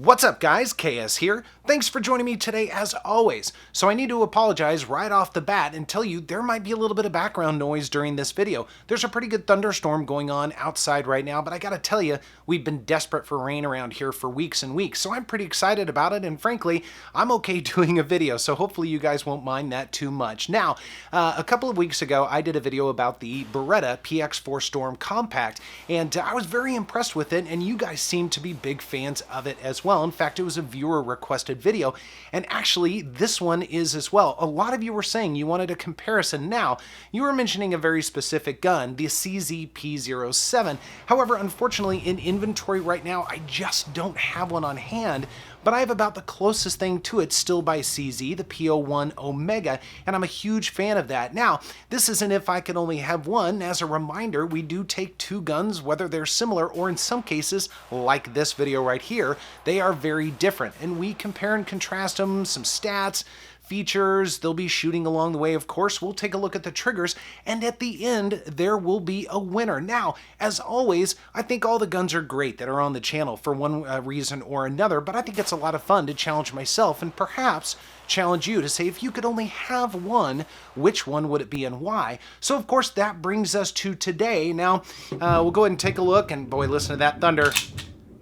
What's up guys, KS here. Thanks for joining me today as always. So I need to apologize right off the bat and tell you there might be a little bit of background noise during this video. There's a pretty good thunderstorm going on outside right now, but I gotta tell you, we've been desperate for rain around here for weeks and weeks, so I'm pretty excited about it, and frankly, I'm okay doing a video, so hopefully you guys won't mind that too much. Now, a couple of weeks ago, I did a video about the Beretta Px4 Storm Compact, and I was very impressed with it, and you guys seem to be big fans of it as well. In fact, it was a viewer requested video, and actually this one is as well. A lot of you were saying you wanted a comparison. Now, you were mentioning a very specific gun, the CZ P07. However, unfortunately in inventory right now, I just don't have one on hand, but I have about the closest thing to it still by CZ, the P01 Omega, and I'm a huge fan of that. Now, this isn't if I can only have one. As a reminder, we do take two guns, whether they're similar or in some cases, like this video right here, they are very different, and we compare and contrast them, some stats, features, they'll be shooting along the way. Of course, we'll take a look at the triggers, and at the end, there will be a winner. Now, as always, I think all the guns are great that are on the channel for one reason or another, but I think it's a lot of fun to challenge myself and perhaps challenge you to say, if you could only have one, which one would it be and why? So, of course, that brings us to today. Now, we'll go ahead and take a look, and boy, listen to that thunder.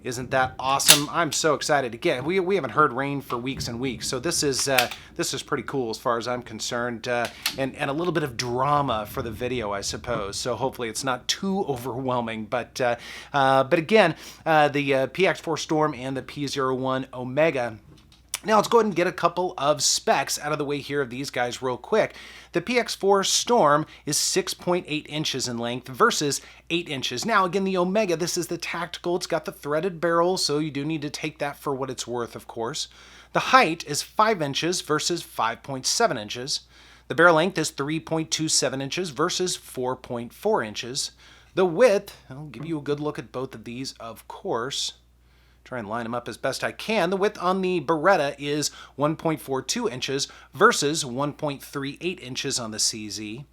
Isn't that awesome? I'm so excited. Again, we haven't heard rain for weeks and weeks, so this is pretty cool as far as I'm concerned, and a little bit of drama for the video, I suppose. So hopefully it's not too overwhelming. But again, the Px4 Storm and the P01 Omega. Now let's go ahead and get a couple of specs out of the way here of these guys real quick. The Px4 Storm is 6.8 inches in length versus 8 inches. Now again, the Omega, this is the tactical. It's got the threaded barrel, so you do need to take that for what it's worth, of course. The height is 5 inches versus 5.7 inches. The barrel length is 3.27 inches versus 4.4 inches. The width, I'll give you a good look at both of these, of course. Try and line them up as best I can. The width on the Beretta is 1.42 inches versus 1.38 inches on the CZ.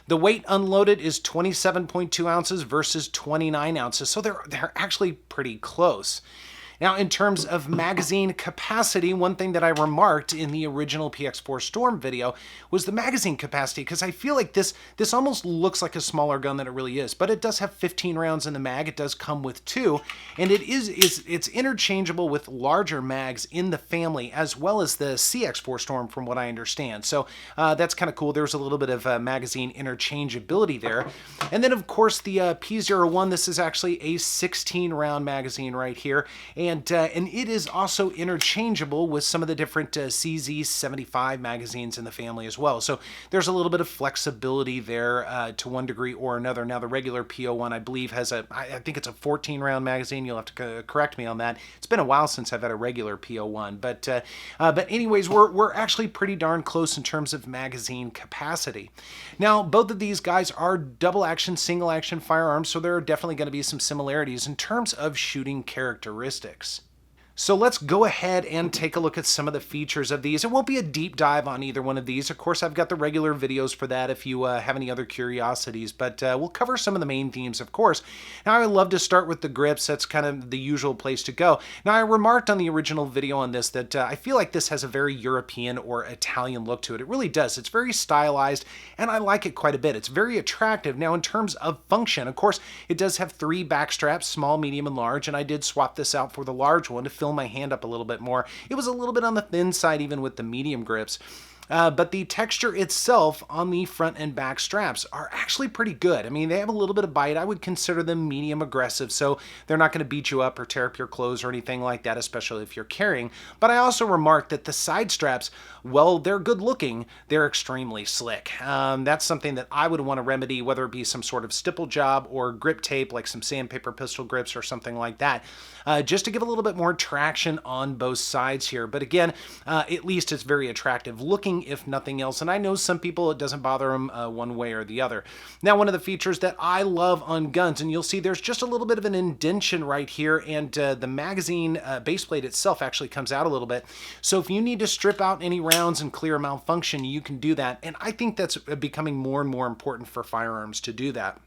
The weight unloaded is 27.2 ounces versus 29 ounces, so they're actually pretty close. Now, in terms of magazine capacity, one thing that I remarked in the original Px4 Storm video was the magazine capacity, because I feel like this almost looks like a smaller gun than it really is, but it does have 15 rounds in the mag. It does come with 2, and it's interchangeable with larger mags in the family, as well as the CX4 Storm, from what I understand. So that's kind of cool. There's a little bit of magazine interchangeability there. And then, of course, the P01, this is actually a 16-round magazine right here, and it is also interchangeable with some of the different CZ75 magazines in the family as well. So there's a little bit of flexibility there to one degree or another. Now, the regular P01, I believe, has I think it's a 14-round magazine. You'll have to correct me on that. It's been a while since I've had a regular P01. But anyways, we're actually pretty darn close in terms of magazine capacity. Now, both of these guys are double-action, single-action firearms, so there are definitely going to be some similarities in terms of shooting characteristics. So let's go ahead and take a look at some of the features of these. It won't be a deep dive on either one of these. Of course, I've got the regular videos for that if you have any other curiosities, but we'll cover some of the main themes, of course. Now, I would love to start with the grips. That's kind of the usual place to go. Now, I remarked on the original video on this that I feel like this has a very European or Italian look to it. It really does. It's very stylized, and I like it quite a bit. It's very attractive. Now, in terms of function, of course, it does have 3 back straps, small, medium, and large, and I did swap this out for the large one to fill my hand up a little bit more. It was a little bit on the thin side even with the medium grips. But the texture itself on the front and back straps are actually pretty good. I mean, they have a little bit of bite. I would consider them medium aggressive, so they're not going to beat you up or tear up your clothes or anything like that, especially if you're carrying. But I also remarked that the side straps, well, they're good looking. They're extremely slick. That's something that I would want to remedy, whether it be some sort of stipple job or grip tape, like some sandpaper pistol grips or something like that, just to give a little bit more traction on both sides here. But again, at least it's very attractive looking, if nothing else. And I know some people, it doesn't bother them one way or the other. Now, one of the features that I love on guns, and you'll see there's just a little bit of an indentation right here, and the magazine base plate itself actually comes out a little bit. So if you need to strip out any rounds and clear a malfunction, you can do that. And I think that's becoming more and more important for firearms to do that.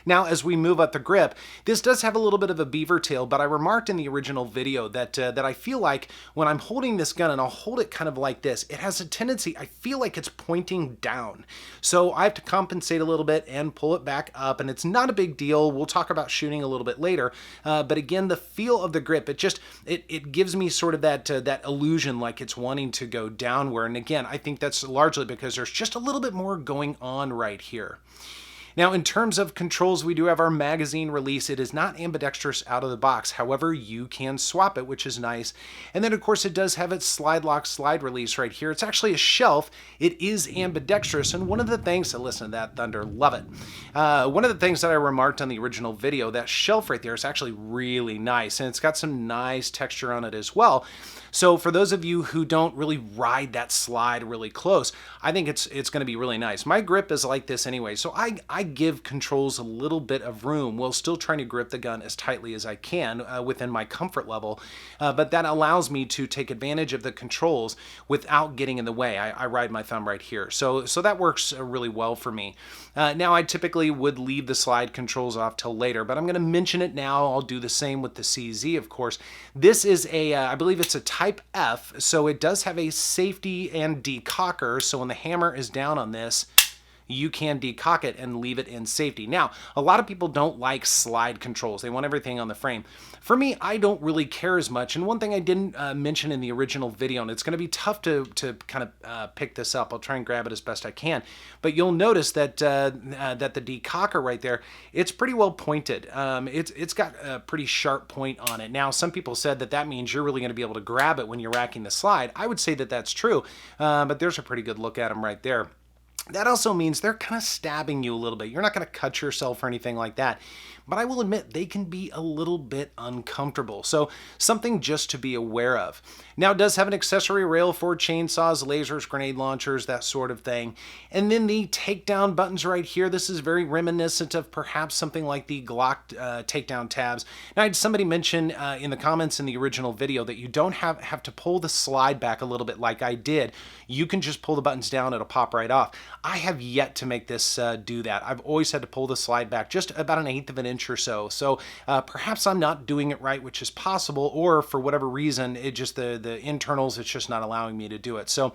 Now, as we move up the grip, this does have a little bit of a beaver tail, but I remarked in the original video that I feel like when I'm holding this gun, and I'll hold it kind of like this, it has a tendency, I feel like it's pointing down. So I have to compensate a little bit and pull it back up, and it's not a big deal. We'll talk about shooting a little bit later, but again, the feel of the grip, it gives me sort of that illusion like it's wanting to go downward, and again, I think that's largely because there's just a little bit more going on right here. Now, in terms of controls, we do have our magazine release. It is not ambidextrous out of the box. However, you can swap it, which is nice. And then, of course, it does have its slide lock, slide release right here. It's actually a shelf. It is ambidextrous. And one of the things, listen to that thunder, love it. One of the things that I remarked on the original video, that shelf right there is actually really nice. And it's got some nice texture on it as well. So for those of you who don't really ride that slide really close, I think it's going to be really nice. My grip is like this anyway, so I give controls a little bit of room while still trying to grip the gun as tightly as I can within my comfort level, but that allows me to take advantage of the controls without getting in the way. I ride my thumb right here, so that works really well for me. Now, I typically would leave the slide controls off till later, but I'm going to mention it now. I'll do the same with the CZ, of course. This is I believe it's a Type F, so it does have a safety and decocker, so when the hammer is down on this, you can decock it and leave it in safety. Now, a lot of people don't like slide controls. They want everything on the frame. For me, I don't really care as much. And one thing I didn't mention in the original video, and it's going to be tough to kind of pick this up. I'll try and grab it as best I can. But you'll notice that that the decocker right there, it's pretty well pointed. It's got a pretty sharp point on it. Now, some people said that means you're really going to be able to grab it when you're racking the slide. I would say that that's true, but there's a pretty good look at them right there. That also means they're kind of stabbing you a little bit. You're not going to cut yourself or anything like that. But I will admit they can be a little bit uncomfortable. So something just to be aware of. Now, it does have an accessory rail for chainsaws, lasers, grenade launchers, that sort of thing. And then the takedown buttons right here. This is very reminiscent of perhaps something like the Glock takedown tabs. Now, I had somebody mention in the comments in the original video that you don't have to pull the slide back a little bit like I did. You can just pull the buttons down, it'll pop right off. I have yet to make this do that. I've always had to pull the slide back just about 1/8 of an inch or so. So perhaps I'm not doing it right, which is possible, or for whatever reason, it just the internals, it's just not allowing me to do it. So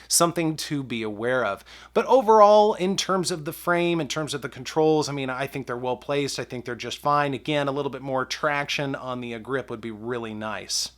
something to be aware of. But overall, in terms of the frame, in terms of the controls, I mean, I think they're well placed. I think they're just fine. Again, a little bit more traction on the grip would be really nice.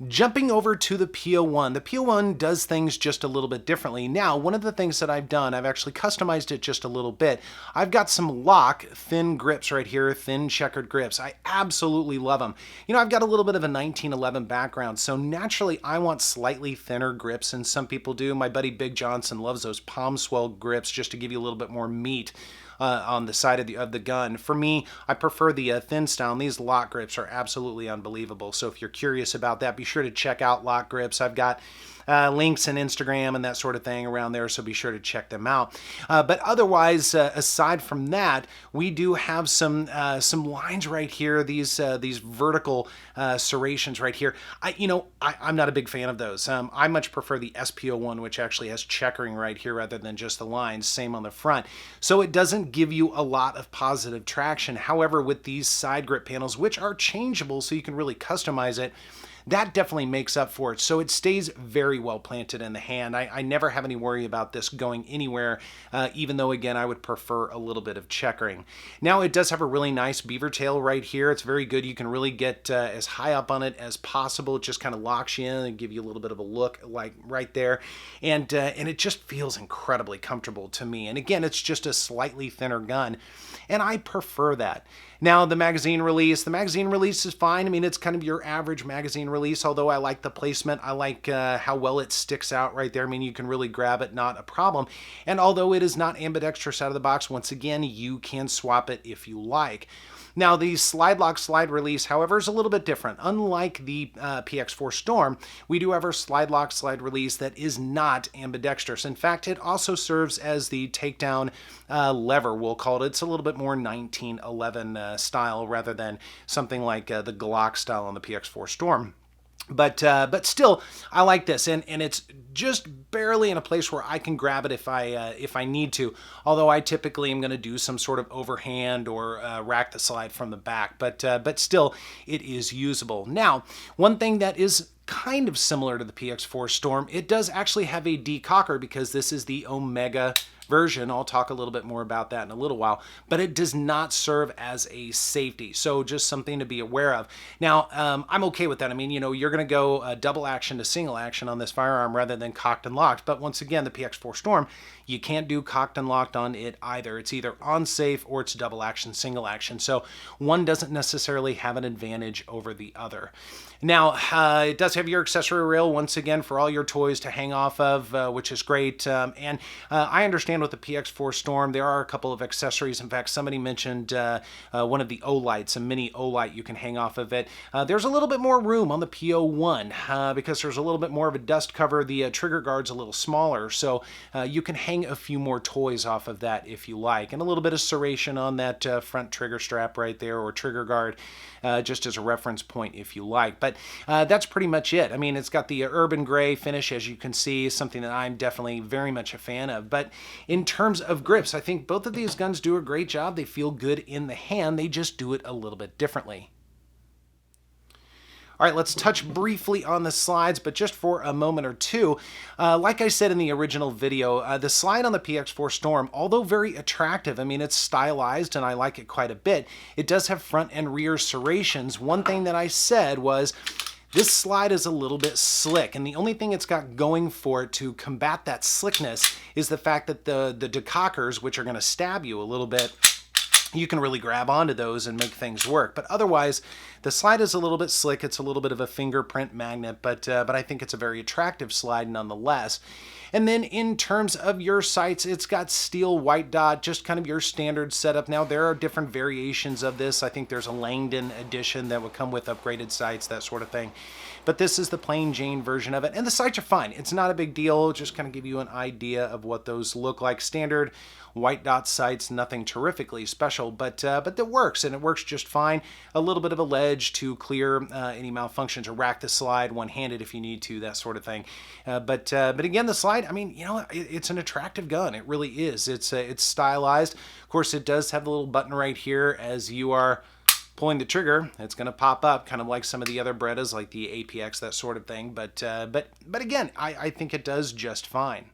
Jumping over to the P01. The P01 does things just a little bit differently. Now, one of the things that I've done, I've actually customized it just a little bit. I've got some lock thin grips right here, thin checkered grips. I absolutely love them. You know, I've got a little bit of a 1911 background, so naturally I want slightly thinner grips, and some people do. My buddy Big Johnson loves those palm swell grips just to give you a little bit more meat on the side of the gun. For me, I prefer the thin style, and these lock grips are absolutely unbelievable. So if you're curious about that, be sure to check out lock grips. I've got links in Instagram and that sort of thing around there, so be sure to check them out. But otherwise, aside from that, we do have some lines right here. These vertical serrations right here. I'm not a big fan of those. I much prefer the SP01, which actually has checkering right here rather than just the lines. Same on the front. So it doesn't give you a lot of positive traction. However, with these side grip panels, which are changeable, so you can really customize it, that definitely makes up for it. So it stays very well planted in the hand. I never have any worry about this going anywhere, even though, again, I would prefer a little bit of checkering. Now, it does have a really nice beaver tail right here. It's very good. You can really get as high up on it as possible. It just kind of locks you in and give you a little bit of a look like right there. And it just feels incredibly comfortable to me. And again, it's just a slightly thinner gun, and I prefer that. Now, the magazine release is fine. I mean, it's kind of your average magazine release, although I like the placement. I like how well it sticks out right there. I mean, you can really grab it, not a problem. And although it is not ambidextrous out of the box, once again, you can swap it if you like. Now, the slide lock, slide release, however, is a little bit different. Unlike the Px4 Storm, we do have our slide lock, slide release that is not ambidextrous. In fact, it also serves as the takedown lever, we'll call it. It's a little bit more 1911 style rather than something like the Glock style on the Px4 Storm. But still, I like this, and it's just barely in a place where I can grab it if I need to. Although I typically am going to do some sort of overhand or rack the slide from the back, but still, it is usable. Now, one thing that is kind of similar to the Px4 Storm, it does actually have a decocker because this is the Omega version. I'll talk a little bit more about that in a little while, but it does not serve as a safety. So just something to be aware of. Now, I'm okay with that. I mean, you know, you're going to go double action to single action on this firearm rather than cocked and locked. But once again, the Px4 Storm, you can't do cocked and locked on it either. It's either on safe or it's double action, single action. So one doesn't necessarily have an advantage over the other. Now, it does have your accessory rail, once again, for all your toys to hang off of, which is great. And I understand with the Px4 Storm, there are a couple of accessories. In fact, somebody mentioned one of the O-lights, a mini O-light you can hang off of it. There's a little bit more room on the P01 because there's a little bit more of a dust cover. The trigger guard's a little smaller, so you can hang a few more toys off of that if you like. And a little bit of serration on that front trigger strap right there, or trigger guard, just as a reference point if you like. But that's pretty much it. I mean, it's got the urban gray finish, as you can see, something that I'm definitely very much a fan of. But in terms of grips, I think both of these guns do a great job. They feel good in the hand. They just do it a little bit differently. All right, let's touch briefly on the slides, but just for a moment or two. Like I said in the original video, the slide on the Px4 Storm, although very attractive, I mean, it's stylized and I like it quite a bit. It does have front and rear serrations. One thing that I said was, this slide is a little bit slick, and the only thing it's got going for it to combat that slickness is the fact that the decockers, which are going to stab you a little bit, you can really grab onto those and make things work. But otherwise, the slide is a little bit slick. It's a little bit of a fingerprint magnet, but I think it's a very attractive slide nonetheless. And then in terms of your sights, it's got steel white dot, just kind of your standard setup. Now, there are different variations of this. I think there's a Langdon edition that would come with upgraded sights, that sort of thing. But this is the plain Jane version of it. And the sights are fine. It's not a big deal. Just kind of give you an idea of what those look like. Standard white dot sights, nothing terrifically special, but that works, and it works just fine. A little bit of a ledge to clear any malfunctions, or rack the slide one-handed if you need to, that sort of thing. But again, the slide, I mean, you know, it's an attractive gun. It really is. It's stylized. Of course, it does have the little button right here as you are pulling the trigger. It's going to pop up, kind of like some of the other Berettas, like the APX, that sort of thing. But again, I think it does just fine.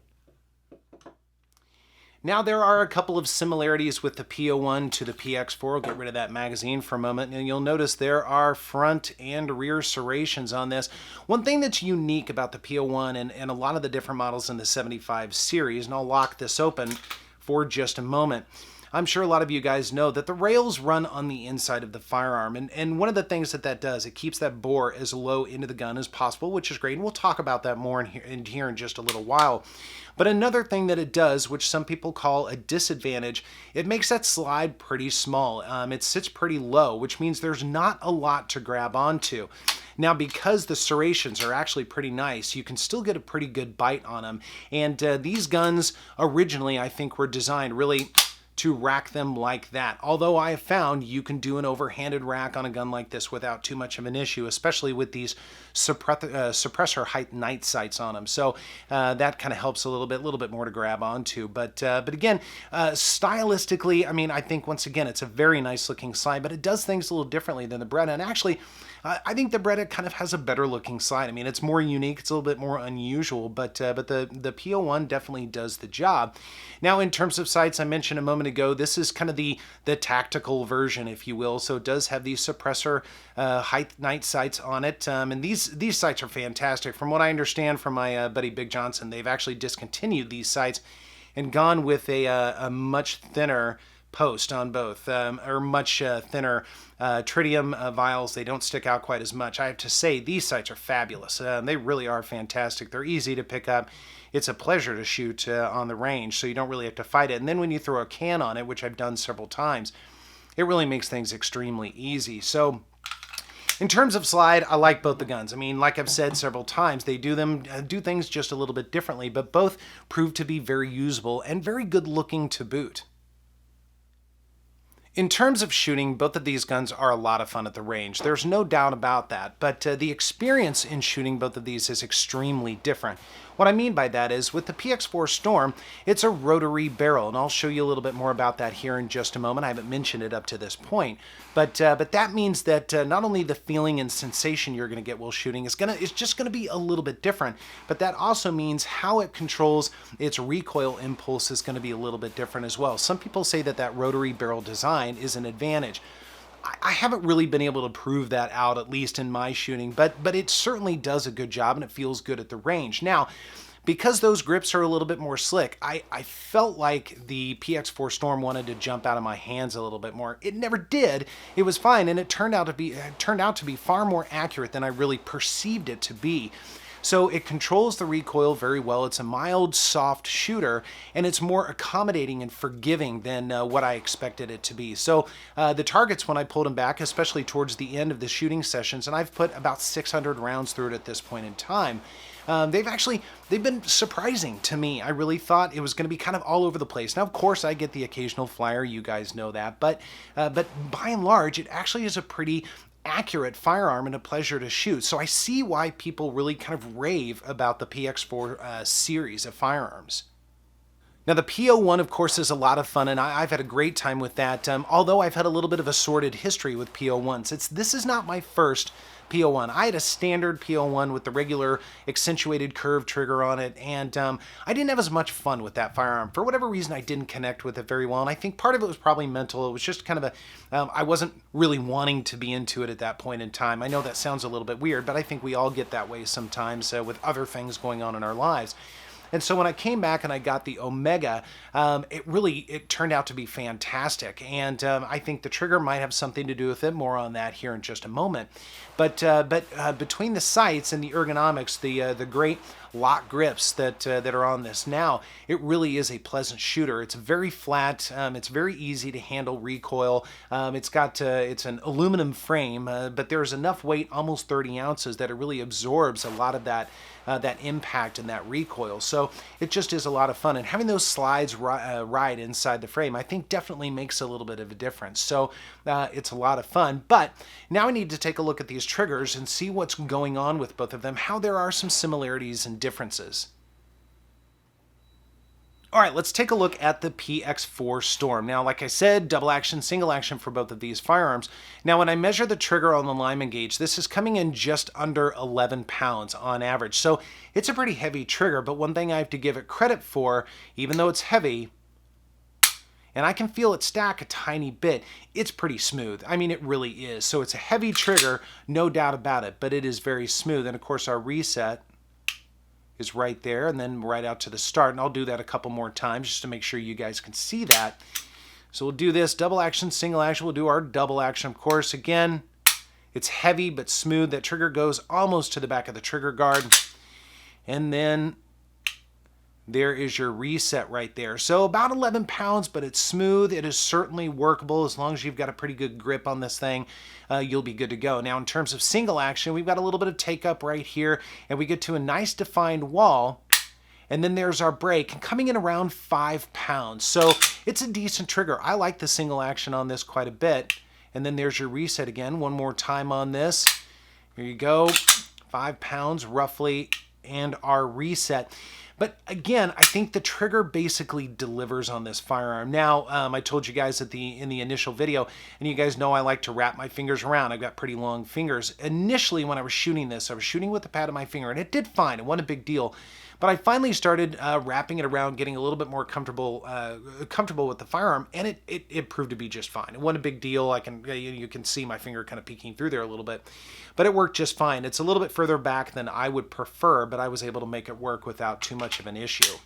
Now, there are a couple of similarities with the P01 to the Px4. I'll get rid of that magazine for a moment, and you'll notice there are front and rear serrations on this. One thing that's unique about the P01 and a lot of the different models in the 75 series, and I'll lock this open for just a moment. I'm sure a lot of you guys know that the rails run on the inside of the firearm, and one of the things that does, it keeps that bore as low into the gun as possible, which is great, and we'll talk about that more in here in just a little while. But another thing that it does, which some people call a disadvantage, it makes that slide pretty small. It sits pretty low, which means there's not a lot to grab onto. Now, because the serrations are actually pretty nice, you can still get a pretty good bite on them. And these guns originally, I think, were designed really to rack them like that. Although I have found you can do an overhanded rack on a gun like this without too much of an issue, especially with these suppressor height night sights on them. So that kind of helps a little bit more to grab onto. But again, stylistically, I mean, I think once again, it's a very nice looking slide, but it does things a little differently than the Beretta. And actually, I think the Beretta kind of has a better looking slide. I mean, it's more unique, it's a little bit more unusual, but the P01 definitely does the job. Now, in terms of sights, I mentioned a moment ago, this is kind of the tactical version, if you will. So it does have these suppressor height night sights on it, and these sights are fantastic. From what I understand from my buddy Big Johnson, they've actually discontinued these sights and gone with a much thinner post on both, or much thinner tritium vials. They don't stick out quite as much. I have to say, these sights are fabulous. They really are fantastic. They're easy to pick up. It's a pleasure to shoot on the range, so you don't really have to fight it. And then when you throw a can on it, which I've done several times, it really makes things extremely easy. So in terms of slide, I like both the guns. I mean, like I've said several times, they do things just a little bit differently, but both prove to be very usable and very good looking to boot. In terms of shooting, both of these guns are a lot of fun at the range. There's no doubt about that, but the experience in shooting both of these is extremely different. What I mean by that is with the Px4 Storm, it's a rotary barrel, and I'll show you a little bit more about that here in just a moment. I haven't mentioned it up to this point, but that means that not only the feeling and sensation you're going to get while shooting is just going to be a little bit different, but that also means how it controls its recoil impulse is going to be a little bit different as well. Some people say that that rotary barrel design is an advantage. I haven't really been able to prove that out, at least in my shooting, but it certainly does a good job and it feels good at the range. Now, because those grips are a little bit more slick, I felt like the Px4 Storm wanted to jump out of my hands a little bit more. It never did. It was fine, and it turned out to be far more accurate than I really perceived it to be. So it controls the recoil very well. It's a mild, soft shooter, and it's more accommodating and forgiving than what I expected it to be. So the targets, when I pulled them back, especially towards the end of the shooting sessions, and I've put about 600 rounds through it at this point in time, they've been surprising to me. I really thought it was going to be kind of all over the place. Now, of course, I get the occasional flyer. You guys know that. But by and large, it actually is a pretty accurate firearm and a pleasure to shoot. So I see why people really kind of rave about the Px4 series of firearms. Now, the P01, of course, is a lot of fun, and I've had a great time with that, although I've had a little bit of a sordid history with P01s. This is not my first P01. I had a standard P01 with the regular accentuated curved trigger on it, and I didn't have as much fun with that firearm. For whatever reason, I didn't connect with it very well, and I think part of it was probably mental. It was just kind of I wasn't really wanting to be into it at that point in time. I know that sounds a little bit weird, but I think we all get that way sometimes with other things going on in our lives. And so when I came back and I got the Omega, it turned out to be fantastic. And I think the trigger might have something to do with it. More on that here in just a moment. But between the sights and the ergonomics, the great lock grips that are on this now, it really is a pleasant shooter. It's very flat. It's very easy to handle recoil. It's an aluminum frame, but there's enough weight, almost 30 ounces, that it really absorbs a lot of that impact and that recoil. So it just is a lot of fun. And having those slides ride inside the frame, I think definitely makes a little bit of a difference. So it's a lot of fun. But now I need to take a look at these triggers and see what's going on with both of them, how there are some similarities and differences. All right, let's take a look at the Px4 Storm. Now, like I said, double action, single action for both of these firearms. Now, when I measure the trigger on the Lyman gauge, this is coming in just under 11 pounds on average. So it's a pretty heavy trigger, but one thing I have to give it credit for, even though it's heavy, and I can feel it stack a tiny bit, it's pretty smooth. I mean, it really is. So it's a heavy trigger, no doubt about it, but it is very smooth. And of course, our reset is right there, and then right out to the start. And I'll do that a couple more times just to make sure you guys can see that. So we'll do this double action, single action. We'll do our double action, of course. Again, it's heavy but smooth. That trigger goes almost to the back of the trigger guard. And then there is your reset right there. So about 11 pounds, but it's smooth. It is certainly workable. As long as you've got a pretty good grip on this thing, you'll be good to go. Now, in terms of single action, we've got a little bit of take up right here, and we get to a nice defined wall. And then there's our break, coming in around 5 pounds. So it's a decent trigger. I like the single action on this quite a bit. And then there's your reset again. One more time on this. Here you go. 5 pounds roughly, and our reset. But again, I think the trigger basically delivers on this firearm. Now, I told you guys in the initial video, and you guys know I like to wrap my fingers around. I've got pretty long fingers. Initially, when I was shooting this, I was shooting with the pad of my finger, and it did fine. It wasn't a big deal. But I finally started wrapping it around, getting a little bit more comfortable with the firearm, and it proved to be just fine. It wasn't a big deal. You can see my finger kind of peeking through there a little bit, but it worked just fine. It's a little bit further back than I would prefer, but I was able to make it work without too much of an issue.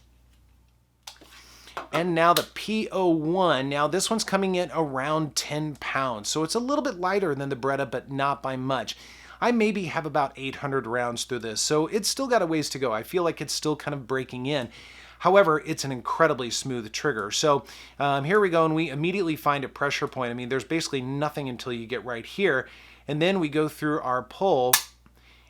And now the P01. Now this one's coming in around 10 pounds, so it's a little bit lighter than the Beretta, but not by much. I maybe have about 800 rounds through this, so it's still got a ways to go. I feel like it's still kind of breaking in. However, it's an incredibly smooth trigger. So here we go, and we immediately find a pressure point. I mean, there's basically nothing until you get right here. And then we go through our pull,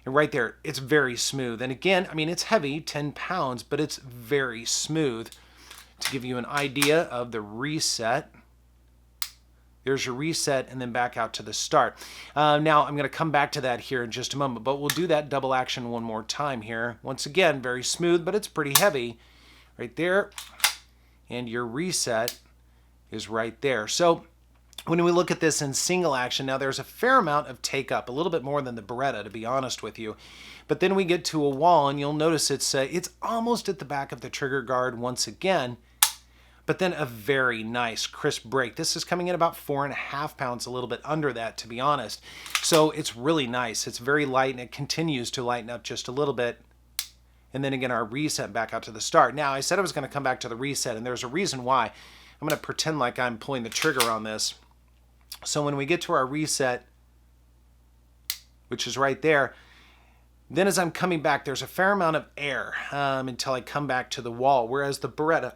and right there, it's very smooth. And again, I mean, it's heavy, 10 pounds, but it's very smooth. To give you an idea of the reset, There's your reset, and then back out to the start. Now, I'm going to come back to that here in just a moment, but we'll do that double action one more time here. Once again, very smooth, but it's pretty heavy. Right there, and your reset is right there. So when we look at this in single action, now there's a fair amount of take up, a little bit more than the Beretta, to be honest with you. But then we get to a wall, and you'll notice it's almost at the back of the trigger guard once again, but then a very nice crisp break. This is coming in about 4.5 pounds, a little bit under that, to be honest. So it's really nice. It's very light, and it continues to lighten up just a little bit. And then again, our reset back out to the start. Now, I said I was going to come back to the reset, and there's a reason why. I'm going to pretend like I'm pulling the trigger on this. So when we get to our reset, which is right there, then as I'm coming back, there's a fair amount of air until I come back to the wall, whereas the Beretta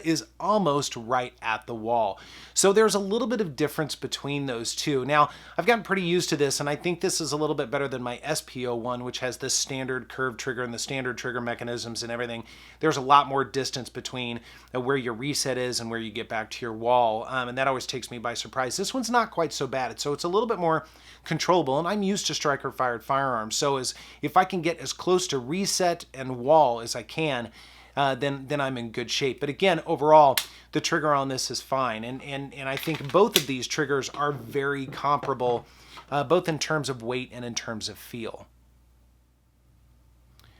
is almost right at the wall. So there's a little bit of difference between those two. Now, I've gotten pretty used to this, and I think this is a little bit better than my P01, which has this standard curved trigger and the standard trigger mechanisms and everything. There's a lot more distance between where your reset is and where you get back to your wall, and that always takes me by surprise. This one's not quite so bad, so it's a little bit more controllable, and I'm used to striker-fired firearms, so if I can get as close to reset and wall as I can, then I'm in good shape. But again, overall, the trigger on this is fine. And I think both of these triggers are very comparable, both in terms of weight and in terms of feel.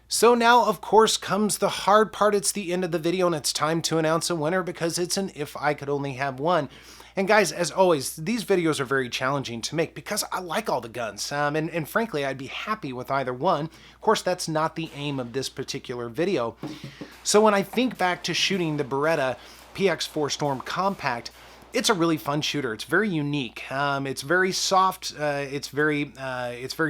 So now, of course, comes the hard part. It's the end of the video, and it's time to announce a winner because it's an if I could only have one. And guys, as always, these videos are very challenging to make because I like all the guns. And frankly, I'd be happy with either one. Of course, that's not the aim of this particular video. So when I think back to shooting the Beretta Px4 Storm Compact, it's a really fun shooter. It's very unique. It's very soft. It's very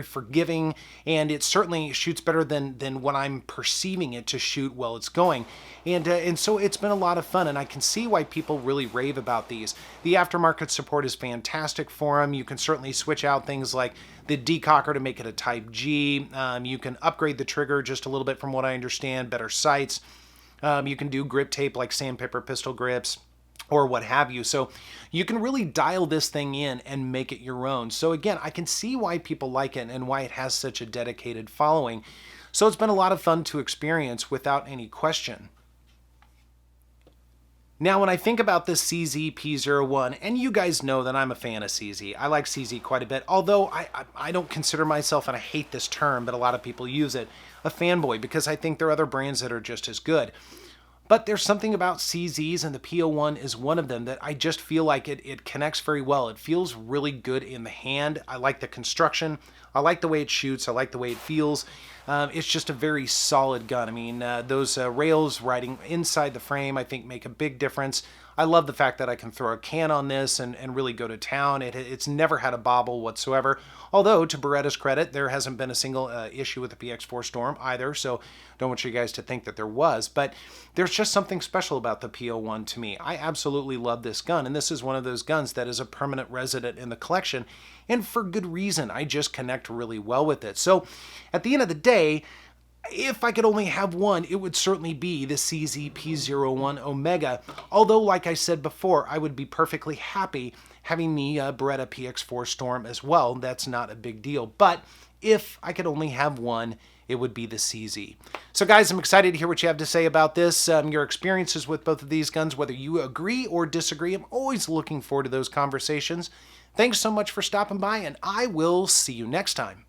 forgiving, and it certainly shoots better than what I'm perceiving it to shoot while it's going. And so it's been a lot of fun, and I can see why people really rave about these. The aftermarket support is fantastic for them. You can certainly switch out things like the decocker to make it a Type G. You can upgrade the trigger just a little bit from what I understand, better sights. You can do grip tape like sandpaper pistol grips, or what have you. So you can really dial this thing in and make it your own. So again, I can see why people like it and why it has such a dedicated following. So it's been a lot of fun to experience without any question. Now, when I think about the CZ P01, and you guys know that I'm a fan of CZ. I like CZ quite a bit, although I don't consider myself, and I hate this term, but a lot of people use it, a fanboy, because I think there are other brands that are just as good. But there's something about CZs, and the P01 is one of them, that I just feel like it connects very well. It feels really good in the hand. I like the construction. I like the way it shoots. I like the way it feels. It's just a very solid gun. I mean, those rails riding inside the frame, I think, make a big difference. I love the fact that I can throw a can on this and really go to town. It's never had a bobble whatsoever. Although, to Beretta's credit, there hasn't been a single issue with the Px4 Storm either, so don't want you guys to think that there was. But there's just something special about the P01 to me. I absolutely love this gun, and this is one of those guns that is a permanent resident in the collection, and for good reason. I just connect really well with it. So, at the end of the day, if I could only have one, it would certainly be the CZ P01 Omega. Although, like I said before, I would be perfectly happy having the Beretta Px4 Storm as well. That's not a big deal. But if I could only have one, it would be the CZ. So guys, I'm excited to hear what you have to say about this, your experiences with both of these guns, whether you agree or disagree. I'm always looking forward to those conversations. Thanks so much for stopping by, and I will see you next time.